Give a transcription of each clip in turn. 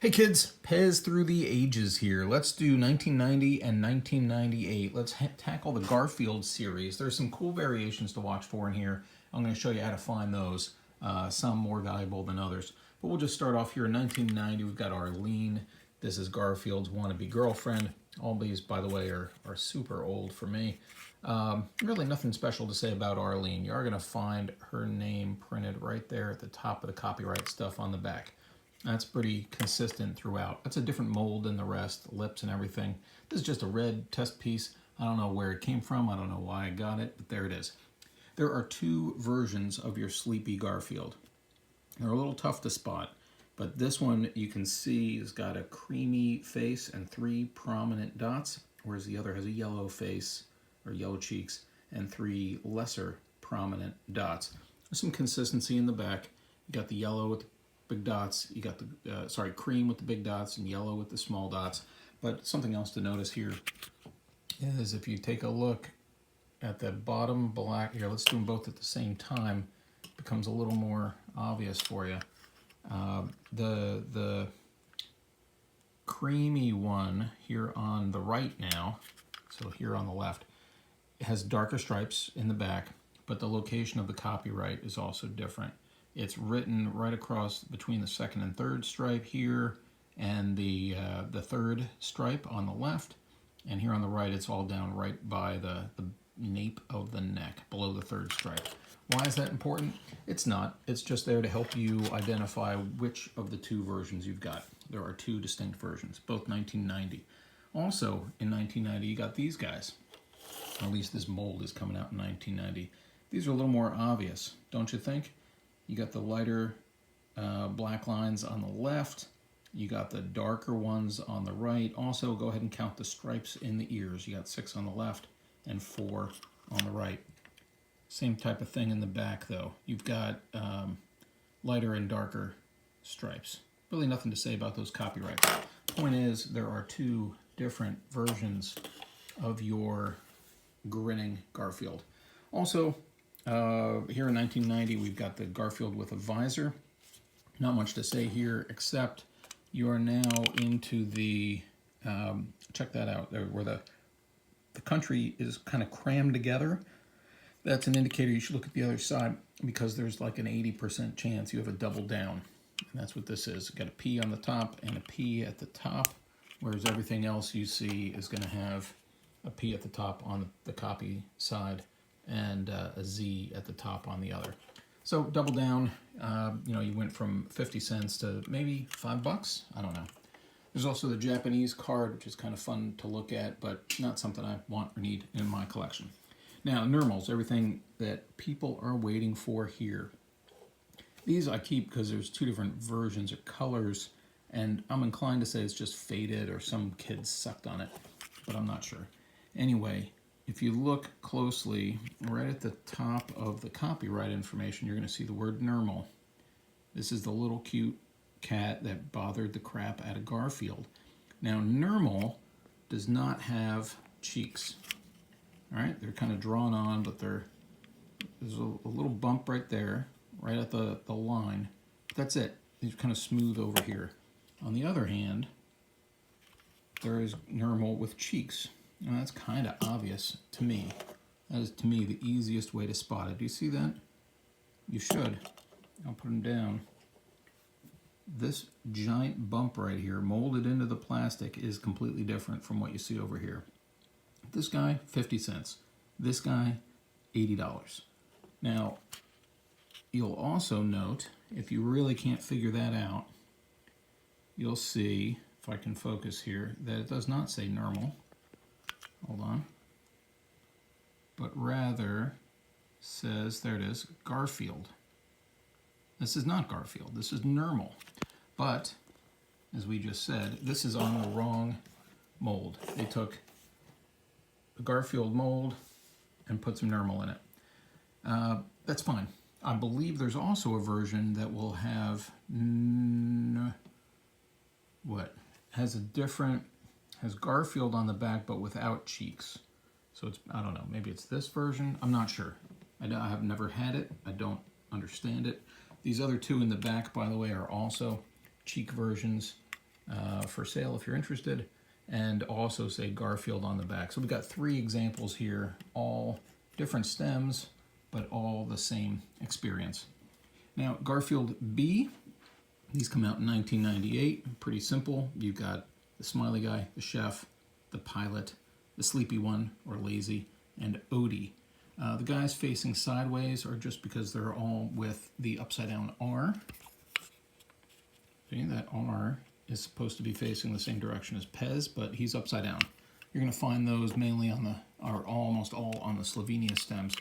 Hey kids, Pez through the ages here. Let's do 1990 and 1998. Let's tackle the Garfield series. There's some cool variations to watch for in here. I'm going to show you how to find those, some more valuable than others. But we'll just start off here in 1990. We've got Arlene. This is Garfield's wannabe girlfriend. All these, by the way, are super old for me. Really nothing special to say about Arlene. You are going to find her name printed right there at the top of the copyright stuff on the back. That's pretty consistent throughout. That's a different mold than the rest, lips and everything. This is just a red test piece. I don't know where it came from. I don't know why I got it, but there it is. There are two versions of your Sleepy Garfield. They're a little tough to spot, but this one you can see has got a creamy face and 3 prominent dots, whereas the other has a yellow face or yellow cheeks and 3 lesser prominent dots. There's some consistency in the back. You got the yellow with the big dots, you got the cream with the big dots and yellow with the small dots. But something else to notice here is if you take a look at the bottom black here, let's do them both at the same time, it becomes a little more obvious for you. The creamy one here on the right now, so here on the left, has darker stripes in the back, but the location of the copyright is also different. It's written right across between the second and third stripe here and the third stripe on the left. And here on the right, it's all down right by the nape of the neck, below the third stripe. Why is that important? It's not. It's just there to help you identify which of the two versions you've got. There are 2 distinct versions, both 1990. Also, in 1990, you got these guys. Or at least this mold is coming out in 1990. These are a little more obvious, don't you think? You got the lighter black lines on the left. You got the darker ones on the right. Also, go ahead and count the stripes in the ears. You got 6 on the left and 4 on the right. Same type of thing in the back, though. You've got lighter and darker stripes. Really nothing to say about those copyrights. Point is, there are 2 different versions of your grinning Garfield. Also, here in 1990, we've got the Garfield with a visor. Not much to say here, except you are now into the, check that out, where the country is kind of crammed together. That's an indicator you should look at the other side, because there's like an 80% chance you have a double down. And that's what this is. You've got a P on the top and a P at the top, whereas everything else you see is going to have a P at the top on the copy side and a Z at the top on the other. So double down, you went from 50 cents to maybe $5, I don't know. There's also the Japanese card, which is kind of fun to look at, but not something I want or need in my collection. Now, Nermals, everything that people are waiting for here. These I keep because there's 2 different versions or colors, and I'm inclined to say it's just faded or some kid sucked on it, but I'm not sure. Anyway, if you look closely, right at the top of the copyright information, you're going to see the word Nermal. This is the little cute cat that bothered the crap out of Garfield. Now, Nermal does not have cheeks. All right, they're kind of drawn on, but there's a little bump right there, right at the line. That's it. These are kind of smooth over here. On the other hand, there is Nermal with cheeks. Now, that's kind of obvious to me. That is, to me, the easiest way to spot it. Do you see that? You should. I'll put them down. This giant bump right here, molded into the plastic, is completely different from what you see over here. This guy, 50 cents. This guy, $80. Now, you'll also note, if you really can't figure that out, you'll see, if I can focus here, that it does not say Nermal. Hold on. But rather says, there it is, Garfield. This is not Garfield. This is Nermal. But, as we just said, this is on the wrong mold. They took the Garfield mold and put some Nermal in it. That's fine. I believe there's also a version that will have, has Garfield on the back, but without cheeks. So it's, I don't know, maybe it's this version. I'm not sure. I have never had it. I don't understand it. These other 2 in the back, by the way, are also cheek versions. for sale if you're interested, and also say Garfield on the back. So we've got 3 examples here, all different stems, but all the same experience. Now, Garfield B, these come out in 1998. Pretty simple. You've got the smiley guy, the chef, the pilot, the sleepy one, or lazy, and Odie. The guys facing sideways are just because they're all with the upside down R. See, that R is supposed to be facing the same direction as Pez, but he's upside down. You're going to find those mainly on the, or almost all on the Slovenia stems.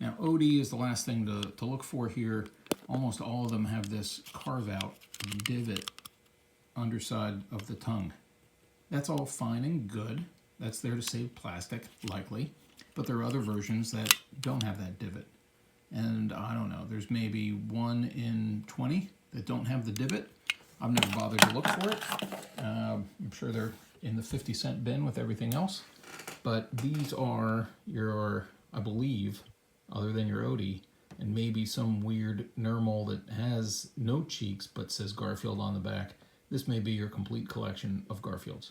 Now, Odie is the last thing to look for here. Almost all of them have this carve-out divot underside of the tongue. That's all fine and good. That's there to save plastic, likely. But there are other versions that don't have that divot. And I don't know, there's maybe 1 in 20 that don't have the divot. I've never bothered to look for it. I'm sure they're in the 50-cent bin with everything else. But these are your, I believe, other than your Odie, and maybe some weird Nermal that has no cheeks but says Garfield on the back. This may be your complete collection of Garfields.